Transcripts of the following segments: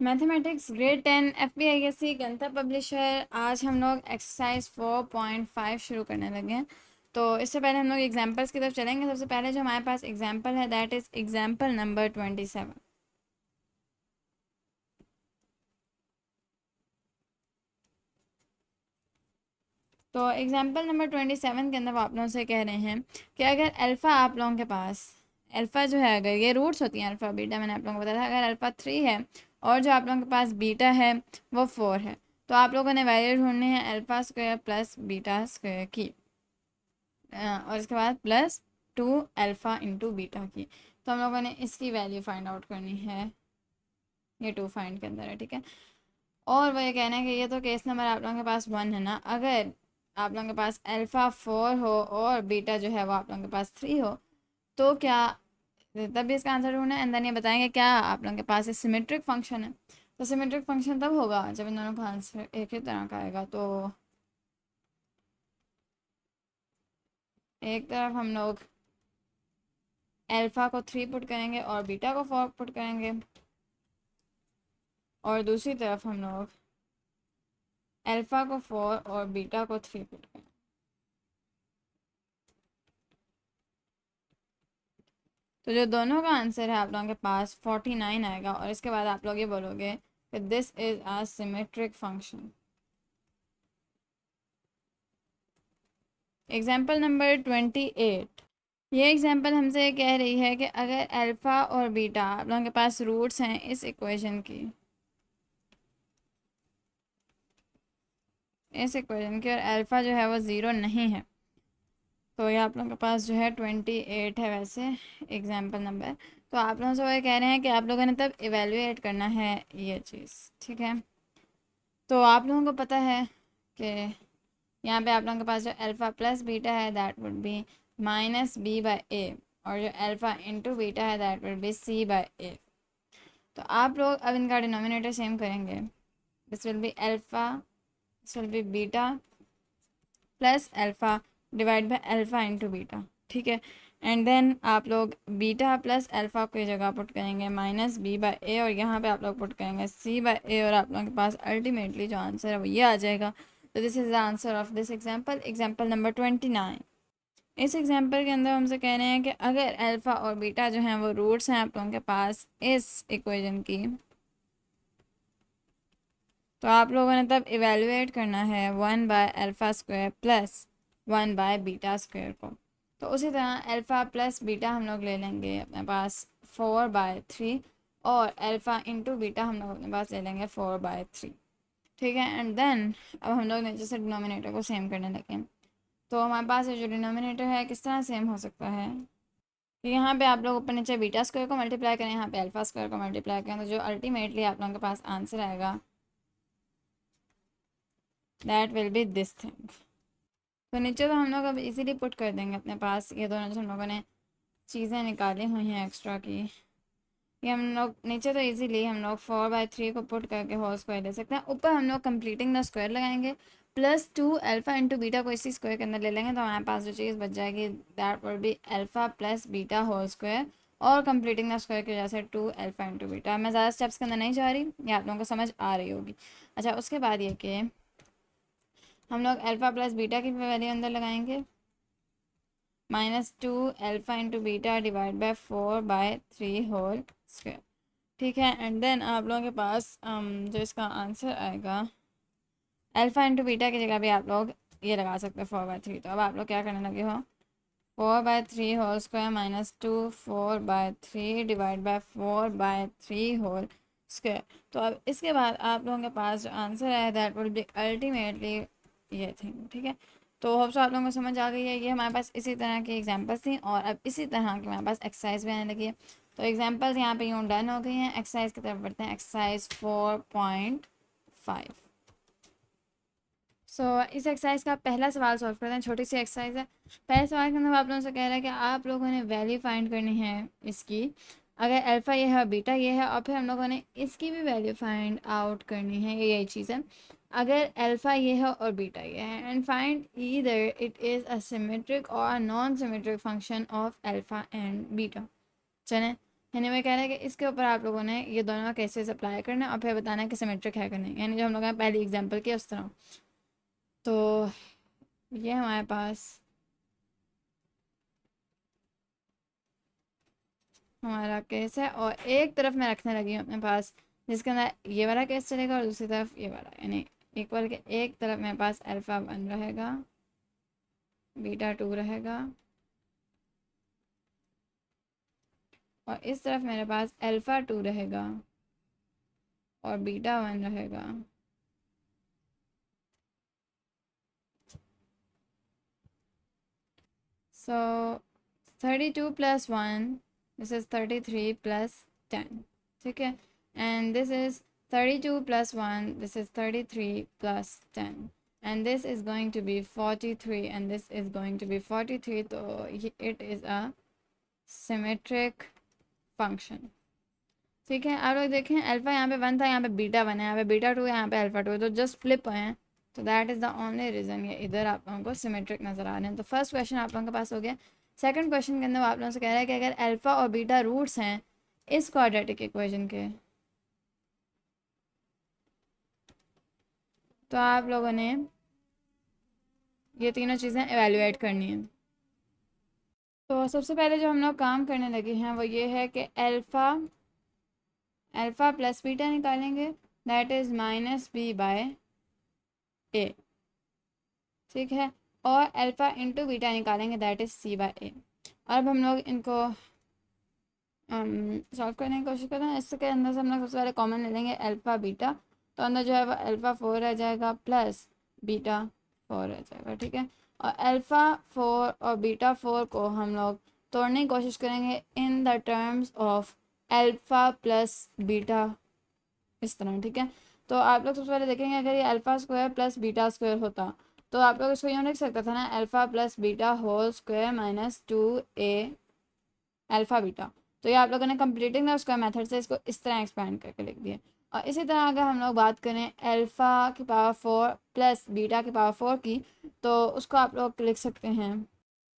Mathematics grade 10 FBISC गंता publisher. आज हम लोग एक्सरसाइज 4.5 शुरू करने लगे हैं। तो इससे पहले हम लोग एग्जाम्पल्स की तरफ चलेंगे। सबसे पहले जो हमारे पास एग्जाम्पल है दैट इज़ एग्जाम्पल नंबर 27। तो एग्जाम्पल नंबर 27 के अंदर वो आप लोगों से कह रहे हैं कि अगर अल्फ़ा आप लोगों के पास अल्फ़ा जो है, अगर ये रूट्स होती हैं अल्फ़ा बीटा, मैंने आप लोगों को बताया था, अगर अल्फ़ा 3 है और जो आप लोगों के पास बीटा है वो 4 है, तो आप लोगों ने वैल्यू ढूंढनी है alpha square plus beta square की, और इसके बाद प्लस 2 अल्फ़ा इंटू बीटा की। तो हम लोगों ने इसकी वैल्यू फाइंड आउट करनी है, ये 2 फाइंड के अंदर है, ठीक है। और वो ये कहना है कि ये तो केस नंबर आप लोगों के पास 1 है ना, अगर आप लोगों के पास अल्फ़ा 4 हो और बीटा जो है वो आप लोगों के पास 3 हो, तो क्या, तब भी इसका आंसर ढूंढना है एंड देन ये बताएंगे क्या आप लोगों के पास ये सिमेट्रिक फंक्शन है। तो सिमेट्रिक फंक्शन तब होगा जब इन दोनों का आंसर एक ही तरह का आएगा। तो एक तरफ हम लोग अल्फ़ा को 3 पुट करेंगे और बीटा को 4 पुट करेंगे, और दूसरी तरफ हम लोग अल्फ़ा को 4 और बीटा को 3 पुट करेंगे। तो जो दोनों का आंसर है आप लोगों के पास 49 आएगा, और इसके बाद आप लोग ये बोलोगे कि this is a symmetric function. Example number 28। ये एग्जाम्पल हमसे कह रही है कि अगर अल्फ़ा और बीटा आप लोगों के पास रूट्स हैं इस इक्वेशन की, और अल्फ़ा जो है वो 0 नहीं है, तो ये आप लोगों के पास जो है 28 है वैसे एग्जाम्पल नंबर। तो आप लोगों से वो कह रहे हैं कि आप लोगों ने तब इवेलुएट करना है ये चीज़, ठीक है। तो आप लोगों को पता है कि यहाँ पे आप लोगों के पास जो अल्फ़ा प्लस बीटा है that would be minus B by A, और जो अल्फ़ा इंटू बीटा है that would be C by A. तो आप लोग अब इनका डिनोमिनेटर सेम करेंगे, this will be alpha, this will be beta plus alpha divide by alpha into beta, ठीक है। एंड देन आप लोग बीटा प्लस अल्फ़ा की जगह पुट करेंगे माइनस बी बाई ए, और यहाँ पे आप लोग पुट करेंगे सी बाई ए, और आप लोगों के पास अल्टीमेटली जो आंसर है वो ये आ जाएगा। तो this is the answer of this example, example number 29। इस एग्जाम्पल के अंदर हमसे कह रहे हैं कि अगर अल्फ़ा और बीटा जो हैं वो रूट्स हैं आप लोगों के पास इस इक्वेशन की, तो आप लोगों ने तब इवेलुएट करना है 1 bye alpha square plus 1 by beta square को। तो उसी तरह अल्फ़ा प्लस बीटा हम लोग ले लेंगे अपने पास 4/3, और अल्फ़ा इंटू बीटा हम लोग अपने पास ले लेंगे 4/3, ठीक है। एंड देन अब हम लोग नीचे से डिनोमिनेटर को सेम करने लगे। तो हमारे पास ये जो डिनोमिनेटर है किस तरह सेम हो सकता है कि यहाँ पे आप लोग ऊपर नीचे बीटा स्क्वायर को मल्टीप्लाई करें, यहाँ पे अल्फ़ा स्क्वायर को मल्टीप्लाई करें, तो जो अल्टीमेटली आप लोगों के पास आंसर आएगा that will B this thing. तो नीचे तो हम लोग अब इजीली पुट कर देंगे अपने पास ये दोनों जो हम लोगों ने चीज़ें निकाली हुई हैं एक्स्ट्रा की, ये हम लोग नीचे तो इजीली हम लोग 4/3 को पुट करके होल स्क्वायर ले सकते हैं। ऊपर हम लोग कंप्लीटिंग द स्क्वायर लगाएंगे, प्लस 2 अल्फ़ा इंटू बीटा को इसी स्क्वायर के अंदर ले लेंगे, तो हमारे पास जो चीज़ बच जाएगी that will be alpha plus beta whole square, और कंप्लीटिंग द स्क्वायर की वजह से 2 अल्फ़ा इंटू बीटा। मैं ज़्यादा स्टेप्स के अंदर नहीं जा रही, ये आप लोगों को समझ आ रही होगी। अच्छा, उसके बाद ये कि हम लोग अल्फ़ा प्लस बीटा की वैल्यू अंदर लगाएंगे, -2 alpha into beta divide by 4/3 whole square, ठीक है। एंड देन आप लोगों के पास जो इसका आंसर आएगा अल्फ़ा इंटू बीटा की जगह भी आप लोग ये लगा सकते हैं 4/3। तो अब आप लोग क्या करने लगे हो, 4/3 whole square -2 4/3 divide by 4/3 whole square. तो अब इसके बाद आप लोगों के पास जो आंसर है दैट विल बी अल्टीमेटली ये थिंग, ठीक है। तो होप सो आप लोगों को समझ आ गई है। ये हमारे पास इसी तरह की एग्जांपल्स थी, और अब इसी तरह की हमारे पास एक्सरसाइज भी आने लगी है। तो एग्जांपल्स यहाँ पे यूँ डन हो गई हैं। एक्सरसाइज की तरफ बढ़ते हैं, एक्सरसाइज 4.5। इस एक्सरसाइज का पहला सवाल सॉल्व करते हैं, छोटी सी एक्सरसाइज है। पहले सवाल के अंदर आप लोगों से कह रहा है कि आप लोगों ने वैल्यू फाइंड करनी है इसकी, अगर अल्फ़ा ये है बीटा ये है, और फिर हम लोगों ने इसकी भी वैल्यू फाइंड आउट करनी है, यही चीज़ है, अगर अल्फ़ा ये है और बीटा ये है, and find either it is a symmetric और non symmetric function of alpha and beta. चलें, यानी वो कह रहा है कि इसके ऊपर आप लोगों ने ये दोनों कैसे अप्लाई करना है और फिर बताना है कि सिमेट्रिक है कि नहीं, यानी जो हम लोगों ने पहली एग्जांपल किया उस तरह। तो ये हमारे पास हमारा केस है, और एक तरफ मैं रखने लगी हूँ अपने पास जिसके अंदर ये वाला केस चलेगा और दूसरी तरफ ये वाला, यानी इक्वल के एक तरफ मेरे पास अल्फ़ा 1 रहेगा, बीटा 2 रहेगा, और इस तरफ मेरे पास अल्फ़ा 2 रहेगा और बीटा 1 रहेगा। सो 32 + 1, दिस इज़ 33 + 10, ठीक है, and this is 32 + 1, this is 33 + 10, and this is going to be 43 and this is going to be 43, तो it is a symmetric function, ठीक है। आप लोग देखें अल्फ़ा यहाँ पे 1 था, यहाँ पे बीटा 1 है, यहाँ पे बीटा 2 है, यहाँ पे अल्फ़ा 2 है, तो जस्ट फ्लिप हैं, तो that is the only reason ये इधर आप लोगों को सिमेट्रिक नज़र आ रहे हैं। तो फर्स्ट क्वेश्चन आप लोगों के पास हो गया। सेकंड क्वेश्चन के अंदर आप लोगों से कह रहा है कि अगर अल्फ़ा और बीटा रूट्स हैं इस क्वाड्रेटिक इक्वेशन के, तो आप लोगों ने ये तीनों चीज़ें एवेल्यूएट करनी है। तो सबसे पहले जो हम लोग काम करने लगे हैं वो ये है कि अल्फ़ा प्लस बीटा निकालेंगे, दैट इज़ -b/a, ठीक है, और अल्फ़ा इंटू बीटा निकालेंगे, दैट इज़ c/a। और अब हम लोग इनको सॉल्व करने की कोशिश करते हैं। इसके अंदर से हम लोग सबसे पहले कॉमन ले लेंगे अल्फ़ा बीटा, तो अंदर जो है वो अल्फ़ा 4 रह जाएगा प्लस बीटा 4 रह जाएगा, ठीक है। और अल्फ़ा 4 और बीटा 4 को हम लोग तोड़ने की कोशिश करेंगे in the terms of alpha plus beta, इस तरह, ठीक है। तो आप लोग सबसे पहले देखेंगे अगर ये alpha square plus beta square होता तो आप लोग इसको यूँ लिख सकता था ना, alpha plus beta whole square -2a alpha beta. तो ये आप लोगों ने कंप्लीटिंग द स्क्वायर मेथड से इसको इस तरह एक्सपेंड करके लिख दिया। और इसी तरह अगर हम लोग बात करें अल्फ़ा की पावर 4 प्लस बीटा की पावर 4 की, तो उसको आप लोग लिख सकते हैं।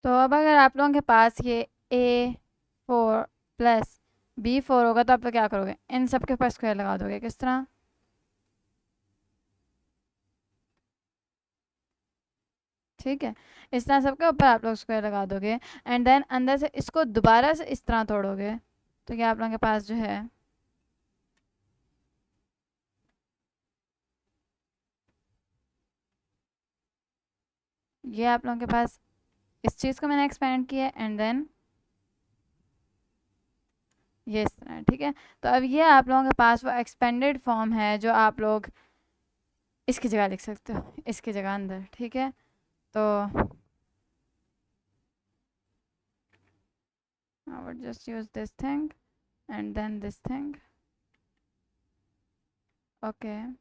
तो अब अगर आप लोगों के पास ये a4 प्लस b4 होगा तो आप लोग क्या करोगे, इन सब के ऊपर स्क्वायर लगा दोगे, किस तरह, ठीक है, इस तरह सबके ऊपर आप लोग स्क्वायर लगा दोगे, एंड देन अंदर से इसको दोबारा से इस तरह तोड़ोगे, तो क्या आप लोगों के पास जो है ये आप लोगों के पास इस चीज़ को मैंने एक्सपेंड किया, एंड देन ये इस तरह, ठीक है। तो अब ये आप लोगों के पास वो एक्सपेंडेड फॉर्म है जो आप लोग इसकी जगह लिख सकते हो, इसकी जगह अंदर, ठीक है। तो I would just use this thing and then this thing, okay।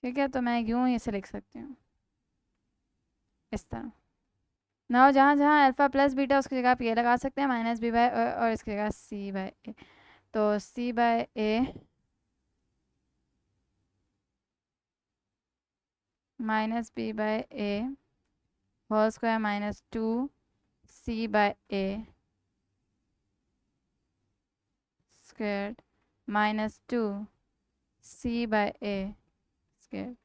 ठीक है, तो मैं यूँ इसे लिख सकती हूँ इस तरह। ना जहाँ जहाँ अल्फ़ा प्लस बीटा उसकी जगह आप ये लगा सकते हैं -b/a और इसकी जगह c/a, तो c/a -b/a whole square -2 c/a squared -2 c/a squared.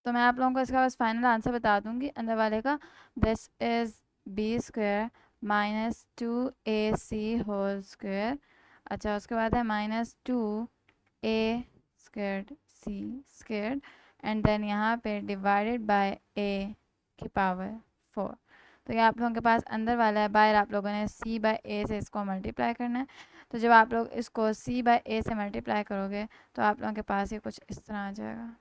तो मैं आप लोगों को इसका बस फाइनल आंसर बता दूंगी अंदर वाले का, this is b² -2ac whole square, अच्छा उसके बाद है -2a squared c squared, and then यहाँ पे डिवाइडेड बाय a की पावर 4। तो ये आप लोगों के पास अंदर वाला है, बाहर आप लोगों ने c/a से इसको मल्टीप्लाई करना है। तो जब आप लोग इसको c/a से मल्टीप्लाई करोगे तो आप लोगों के पास ये कुछ इस तरह आ जाएगा।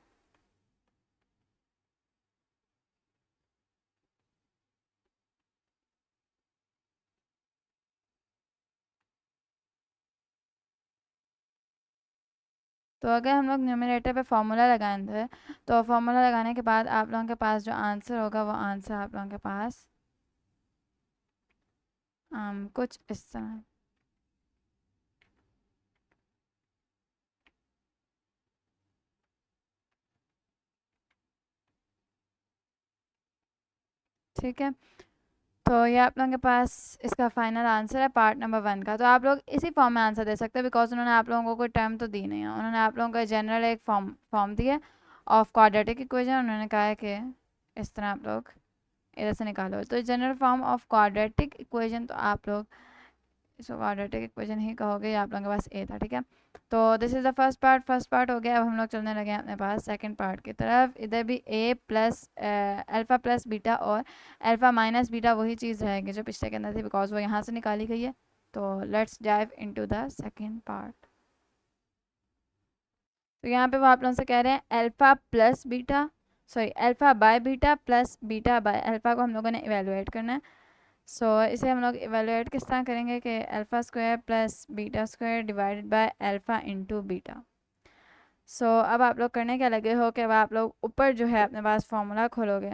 तो अगर हम लोग न्यूमरेटर पे फॉर्मूला लगाएं अंदर, तो फॉर्मूला लगाने के बाद आप लोगों के पास जो आंसर होगा वो आंसर आप लोगों के पास कुछ इस तरह। ठीक है, तो ये आप लोगों के पास इसका फाइनल आंसर है पार्ट नंबर 1 का। तो आप लोग इसी फॉर्म में आंसर दे सकते हैं, बिकॉज उन्होंने आप लोगों को कोई टर्म तो दी नहीं है, उन्होंने आप लोगों को जनरल एक फॉर्म फॉर्म दी है ऑफ क्वाड्रेटिक इक्वेशन। उन्होंने कहा है कि इस तरह आप लोग इधर से निकालो, तो general form of quadratic equation, तो आप लोग इसको क्वाड्रेटिक इक्वेशन ही कहोगे, आप लोगों के पास ए था। ठीक है, तो this is the first part हो गया। अब हम लोग चलने लगे हैं अपने पास सेकंड पार्ट की तरफ। इधर भी ए प्लस अल्फ़ा प्लस बीटा और अल्फ़ा माइनस बीटा वही चीज़ रहेगी जो पिछले के अंदर थी, बिकॉज वो यहाँ से निकाली गई है। तो let's dive into the second part. तो यहाँ पे वो आप लोगों से कह रहे हैं alpha plus beta, sorry alpha by beta plus beta by alpha को हम लोगों ने इवेलुएट करना है। इसे हम लोग इवेलुएट किस तरह करेंगे कि alpha square plus beta square divided by alpha into beta. अब आप लोग करने क्या लगे हो कि अब आप लोग ऊपर जो है अपने पास फॉर्मूला खोलोगे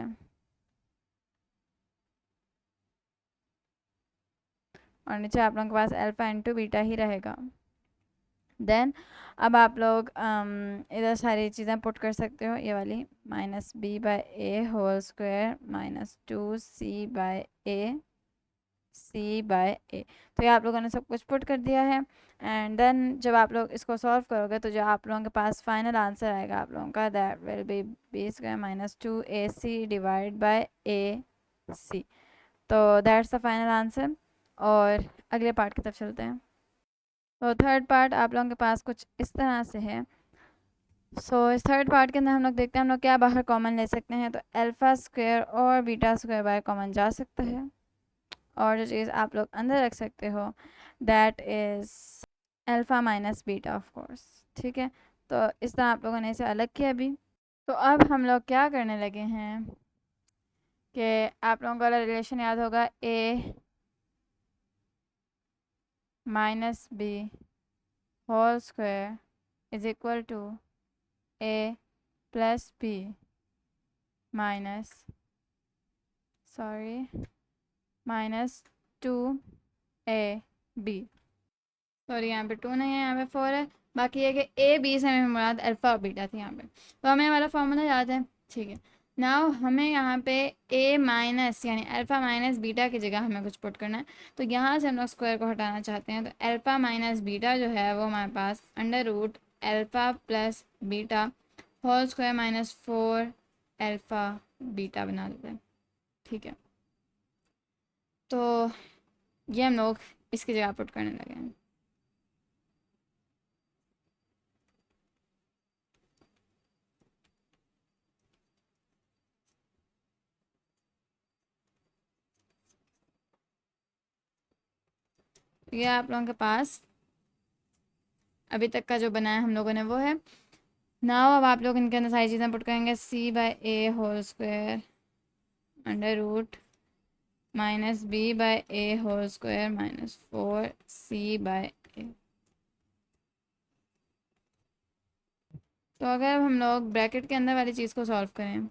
और नीचे आप लोगों के पास अल्फ़ा इंटू बीटा ही रहेगा। देन अब आप लोग इधर सारी चीज़ें पुट कर सकते हो, ये वाली माइनस बी बाय ए होल स्क्वायर माइनस 2c/a तो ये आप लोगों ने सब कुछ पुट कर दिया है। एंड देन जब आप लोग इसको सॉल्व करोगे तो जो आप लोगों के पास फाइनल आंसर आएगा आप लोगों का, that will be B square minus 2ac divide by A C. तो दैट्स द फाइनल आंसर। और अगले पार्ट की तरफ चलते हैं। तो थर्ड पार्ट आप लोगों के पास कुछ इस तरह से है। इस थर्ड पार्ट के अंदर हम लोग देखते हैं हम लोग क्या बाहर कॉमन ले सकते हैं। तो अल्फ़ा स्क्वायर और बीटा स्क्वायर बाहर कॉमन जा सकता है, और जो चीज़ आप लोग अंदर रख सकते हो that is alpha minus beta of course. ठीक है, तो इस तरह आप लोगों ने इसे अलग किया अभी। तो अब हम लोग क्या करने लगे हैं कि आप लोगों को वाला रिलेशन याद होगा, A minus B whole square is equal to A plus B minus minus 2ab। Sorry यहाँ पे 2 नहीं है, यहाँ पे 4 है। बाकी ये कि ए बी से हमें मुराद अल्फ़ा और बीटा थी यहाँ पे, तो हमें वाला फॉर्मूला याद है। ठीक है, नाउ हमें यहाँ पे ए माइनस यानी अल्फ़ा माइनस बीटा की जगह हमें कुछ पुट करना है। तो यहाँ से हम लोग स्क्वायर को हटाना चाहते हैं, तो अल्फ़ा माइनस बीटा जो है वो हमारे पास under root alpha plus beta whole square minus 4 alpha beta बना देते हैं। ठीक है, तो ये हम लोग इसकी जगह पुट करने लगे हैं। ये आप लोगों के पास अभी तक का जो बनाया हम लोगों ने वो है। नाउ अब आप लोग इनके अंदर सारी चीज़ें पुट करेंगे, c/a whole square under root minus b/a whole square minus 4c/a। तो अगर हम लोग ब्रैकेट के अंदर वाली चीज़ को सॉल्व करें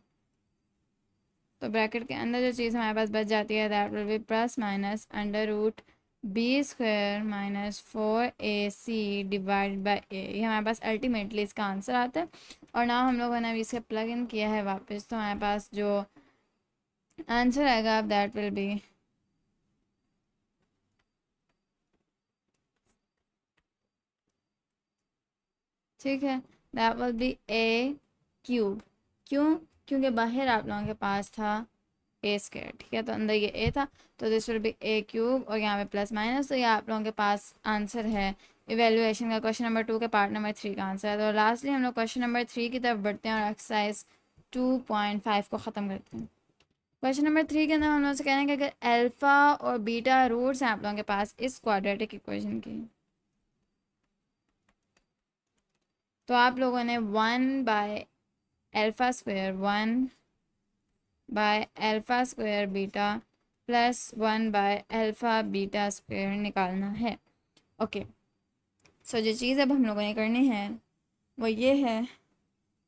तो ब्रैकेट के अंदर जो चीज़ हमारे पास बच जाती है that will be plus minus under root B square minus 4ac divide by A. ये हमारे पास अल्टीमेटली इसका आंसर आता है। और ना हम लोगों ने अभी इसे प्लग इन किया है वापस, तो हमारे पास जो आंसर आएगा अब दैट विल बी ठीक है, that will B A cube. क्यों? क्योंकि बाहर आप लोगों के पास था ए स्क्वायर। ठीक है, तो अंदर ये ए था, तो this will B A cube और यहाँ पे प्लस माइनस। तो ये आप लोगों के पास आंसर है इवेल्युएशन का, क्वेश्चन नंबर 2 के पार्ट नंबर 3 का आंसर है। तो लास्टली हम लोग क्वेश्चन नंबर 3 की तरफ बढ़ते हैं और एक्सरसाइज 2.5 को ख़त्म करते हैं। क्वेश्चन नंबर 3 के अंदर हम लोग से कह रहे हैं कि अगर अल्फ़ा और बीटा रूट्स हैं आप लोगों के पास इस क्वाड्रेटिक इक्वेशन की, तो आप लोगों ने one by alpha square beta plus one by alpha beta square निकालना है। ओके, जो चीज़ अब हम लोगों ने करनी है वो ये है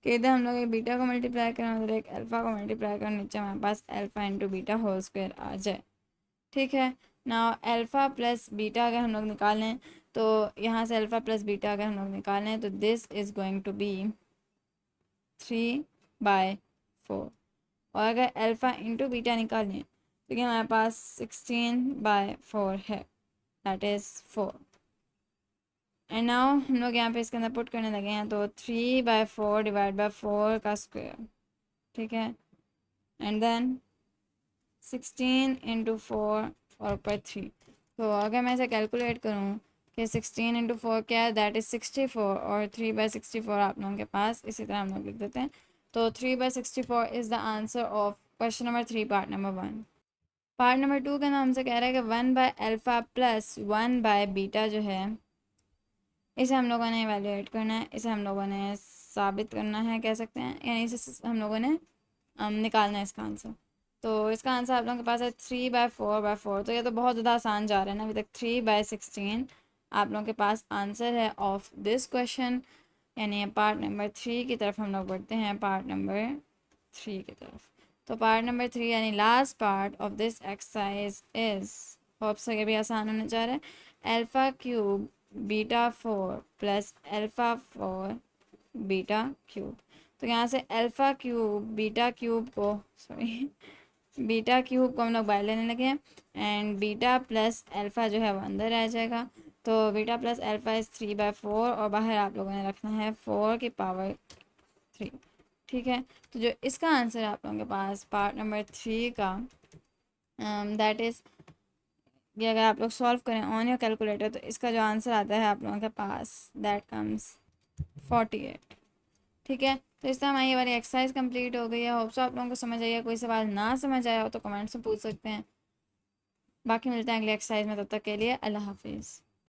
कि इधर हम लोग एक बीटा को मल्टीप्लाई करें, उधर एक अल्फ़ा को मल्टीप्लाई करें, नीचे हमारे पास alpha into beta whole square आ जाए। ठीक है, ना अल्फ़ा प्लस बीटा अगर हम लोग निकालें तो यहाँ से अल्फ़ा प्लस बीटा अगर हम लोग निकालें तो this is going to be 3/4। और अगर अल्फ़ा इंटू बीटा निकालें तो क्या हमारे पास 16/4 है, दैट इज़ 4। एंड नाउ हम लोग यहाँ पे इसके अंदर पुट करने लगे हैं तो 3/4 डिवाइड बाय 4 का स्क्वायर, ठीक है, एंड देन 16 इंटू 4 और ऊपर 3। तो अगर मैं इसे कैलकुलेट करूँ कि 16 इंटू 4 क्या है, दैट इज़ 64, और 3/64 आप लोगों के पास इसी तरह हम लोग लिख देते हैं। तो 3/64 is the answer of question number 3 part number 1। Part number 2 का नाम से कह रहा है कि 1/अल्फ़ा प्लस 1/बीटा जो है इसे हम लोगों ने इवेल्युएट करना है, इसे हम लोगों ने साबित करना है कह सकते हैं, यानी इसे हम लोगों ने निकालना है इसका आंसर। तो इसका आंसर आप लोगों के पास है 3/4/4। तो ये तो बहुत ज़्यादा आसान जा रहा है ना अभी तक। 3/16 आप लोगों के पास आंसर है ऑफ दिस क्वेश्चन, यानी पार्ट नंबर 3 की तरफ हम लोग बढ़ते हैं, पार्ट नंबर 3 की तरफ। तो पार्ट नंबर 3 यानी last part of this exercise is, hope so ये भी आसान होने जा रहा है, alpha cube beta 4 plus alpha 4 beta cube. तो यहाँ से अल्फ़ा क्यूब बीटा क्यूब को, सॉरी, बीटा क्यूब को हम लोग बाहर लेने लगे हैं, एंड बीटा प्लस अल्फ़ा जो है वो अंदर रह जाएगा। तो बीटा प्लस अल्फ़ा इज़ 3/4 और बाहर आप लोगों ने रखना है 4 की पावर 3, ठीक है। तो जो इसका आंसर है आप लोगों के पास पार्ट नंबर 3 का, दैट इज़, ये अगर आप लोग सॉल्व करें ऑन योर कैलकुलेटर तो इसका जो आंसर आता है आप लोगों के पास, दैट कम्स 48, ठीक है। तो इस तरह हमारी ये वाली एक्सरसाइज कंप्लीट हो गई है। होप सो आप लोगों को समझ आई है। कोई सवाल ना समझ आया हो तो कमेंट्स में पूछ सकते हैं। बाकी मिलते हैं अगली एक्सरसाइज में, तब तक के लिए अल्लाह हाफिज़।